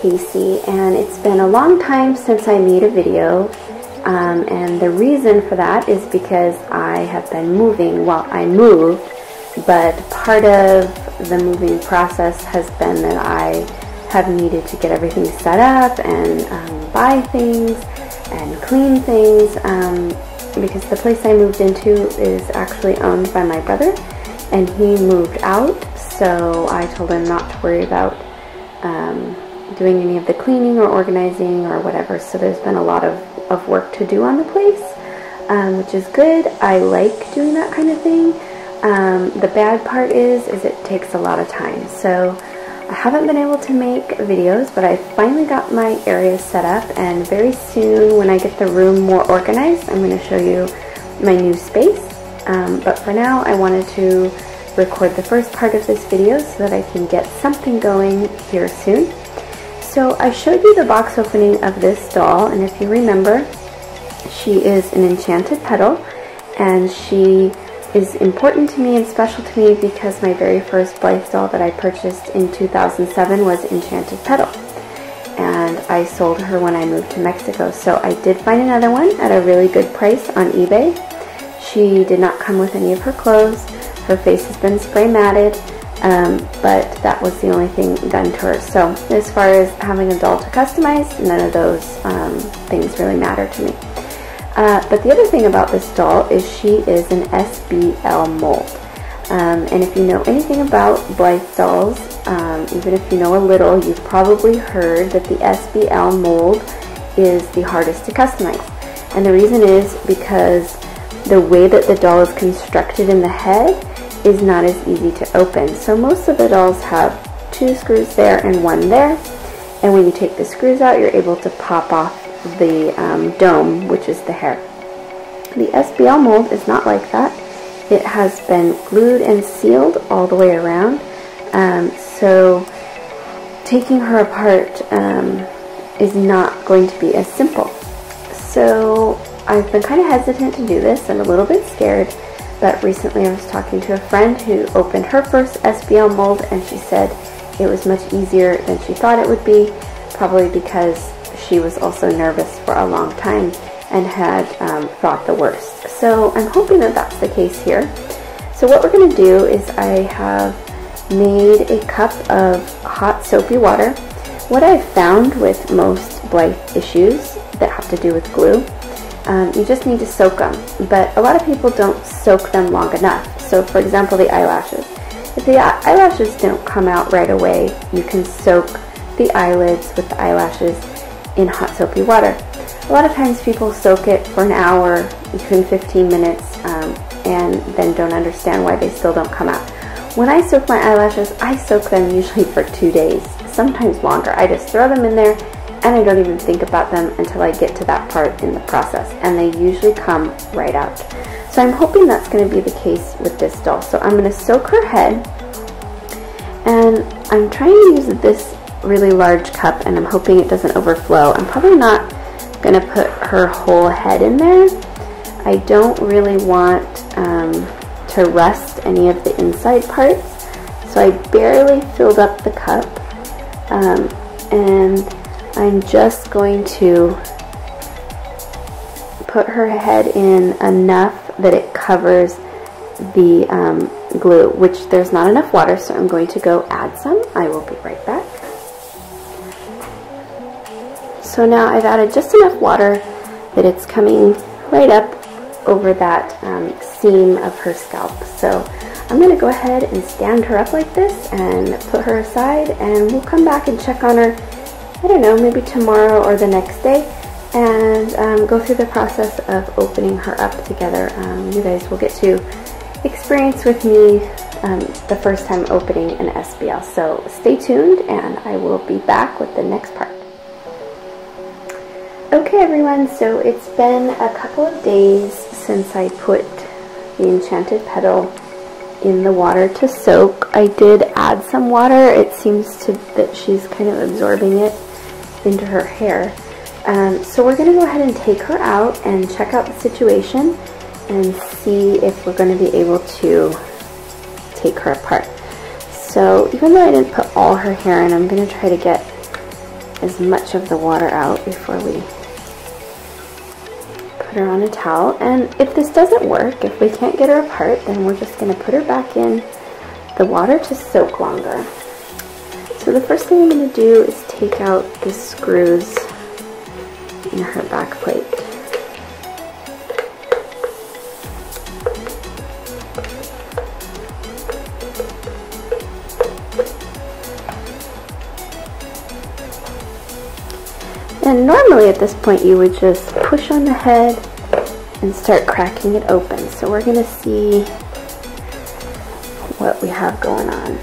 Casey, and it's been a long time since I made a video, and the reason for that is because I have been moving. Well, I moved, but part of the moving process has been that I have needed to get everything set up and buy things and clean things, because the place I moved into is actually owned by my brother, and he moved out, so I told him not to worry about doing any of the cleaning or organizing or whatever. So there's been a lot of work to do on the place, which is good. I like doing that kind of thing. The bad part is it takes a lot of time. So I haven't been able to make videos, but I finally got my area set up, and very soon when I get the room more organized, I'm going to show you my new space. But for now, I wanted to record the first part of this video so that I can get something going here soon. So I showed you the box opening of this doll, and if you remember, she is an enchanted petal, and she is important to me and special to me because my very first Blythe doll that I purchased in 2007 was enchanted petal, and I sold her when I moved to Mexico. So I did find another one at a really good price on eBay. She did not come with any of her clothes. Her face has been spray matted, but that was the only thing done to her. So as far as having a doll to customize, none of those things really matter to me. But the other thing about this doll is she is an SBL mold. And if you know anything about Blythe dolls, even if you know a little, you've probably heard that the SBL mold is the hardest to customize. And the reason is because the way that the doll is constructed in the head is not as easy to open. So most of the dolls have 2 screws there and 1 there, and when you take the screws out, you're able to pop off the dome, which is the hair. The SBL mold is not like that. It has been glued and sealed all the way around, so taking her apart is not going to be as simple. So I've been kind of hesitant to do this. I'm a little bit scared, but recently I was talking to a friend who opened her first SBL mold, and she said it was much easier than she thought it would be, probably because she was also nervous for a long time and had thought the worst. So I'm hoping that that's the case here. So what we're going to do is I have made a cup of hot soapy water. What I've found with most Blythe issues that have to do with glue, you just need to soak them, but a lot of people don't soak them long enough. So for example, the eyelashes. If the eyelashes don't come out right away, you can soak the eyelids with the eyelashes in hot soapy water. A lot of times people soak it for an hour, even 15 minutes, and then don't understand why they still don't come out. When I soak my eyelashes, I soak them usually for 2 days, sometimes longer. I just throw them in there, and I don't even think about them until I get to that part in the process, and they usually come right out. So I'm hoping that's going to be the case with this doll. So I'm going to soak her head, and I'm trying to use this really large cup, and I'm hoping it doesn't overflow. I'm probably not going to put her whole head in there. I don't really want to rust any of the inside parts, so I barely filled up the cup, and I'm just going to put her head in enough that it covers the glue, which there's not enough water, so I'm going to go add some. I will be right back. So now I've added just enough water that it's coming right up over that seam of her scalp. So I'm going to go ahead and stand her up like this and put her aside, and we'll come back and check on her, I don't know, maybe tomorrow or the next day, and go through the process of opening her up together. You guys will get to experience with me the first time opening an SBL. So stay tuned, and I will be back with the next part. Okay everyone, so it's been a couple of days since I put the enchanted petal in the water to soak. I did add some water. It seems that she's kind of absorbing it into her hair. So we're going to go ahead and take her out and check out the situation and see if we're going to be able to take her apart. So even though I didn't put all her hair in, I'm going to try to get as much of the water out before we put her on a towel. And if this doesn't work, if we can't get her apart, then we're just going to put her back in the water to soak longer. So the first thing I'm going to do is take out the screws in her back plate. And normally at this point you would just push on the head and start cracking it open. So we're going to see what we have going on.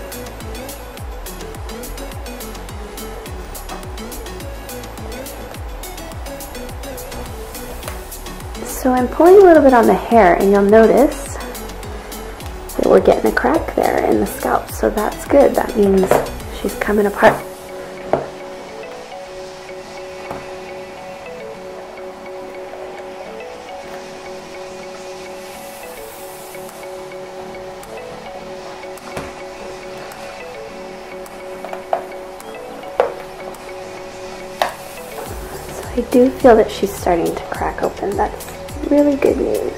So I'm pulling a little bit on the hair, and you'll notice that we're getting a crack there in the scalp. So that's good. That means she's coming apart. I do feel that she's starting to crack open. That's really good news.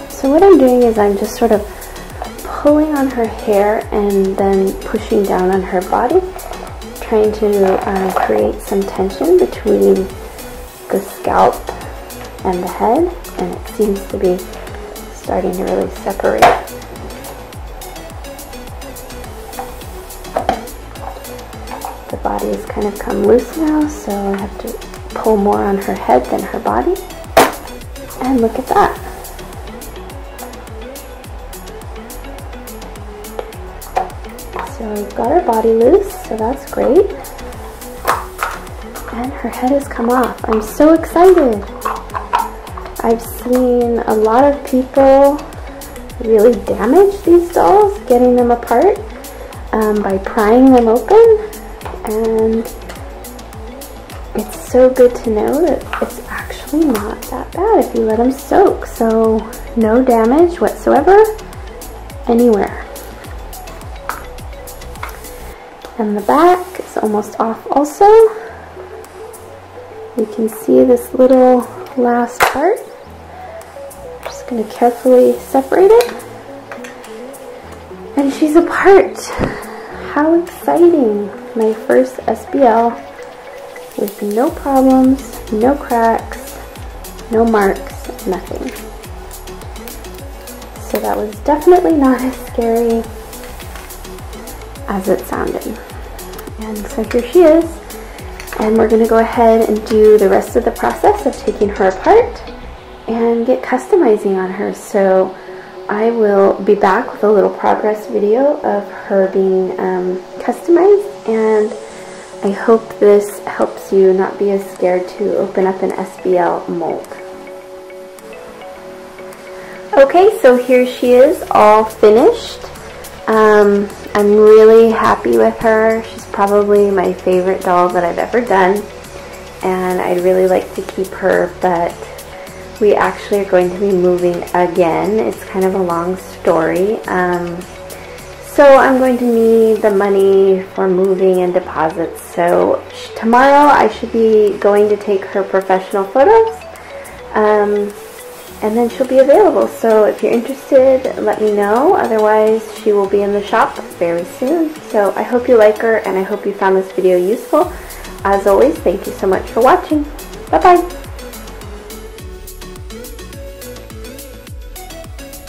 So what I'm doing is I'm just sort of pulling on her hair and then pushing down on her body, trying to create some tension between the scalp and the head, and it seems to be starting to really separate. The body has kind of come loose now, so I have to pull more on her head than her body, and look at that. So we've got her body loose, so that's great. And her head has come off. I'm so excited. I've seen a lot of people really damage these dolls, getting them apart by prying them open. And it's so good to know that it's actually not that bad if you let them soak. So no damage whatsoever anywhere. And the back is almost off also. You can see this little last part. I'm just going to carefully separate it. And she's apart. How exciting. My first SBL with no problems, no cracks, no marks, nothing. So that was definitely not as scary as it sounded. And so here she is, and we're going to go ahead and do the rest of the process of taking her apart and get customizing on her. So I will be back with a little progress video of her being customized, and I hope this helps you not be as scared to open up an SBL mold. Okay, so here she is, all finished. I'm really happy with her. She's probably my favorite doll that I've ever done, and I'd really like to keep her, but we actually are going to be moving again. It's kind of a long story. So I'm going to need the money for moving and deposits. So tomorrow I should be going to take her professional photos. And then she'll be available. So if you're interested, let me know. Otherwise, she will be in the shop very soon. So I hope you like her, and I hope you found this video useful. As always, thank you so much for watching. Bye-bye.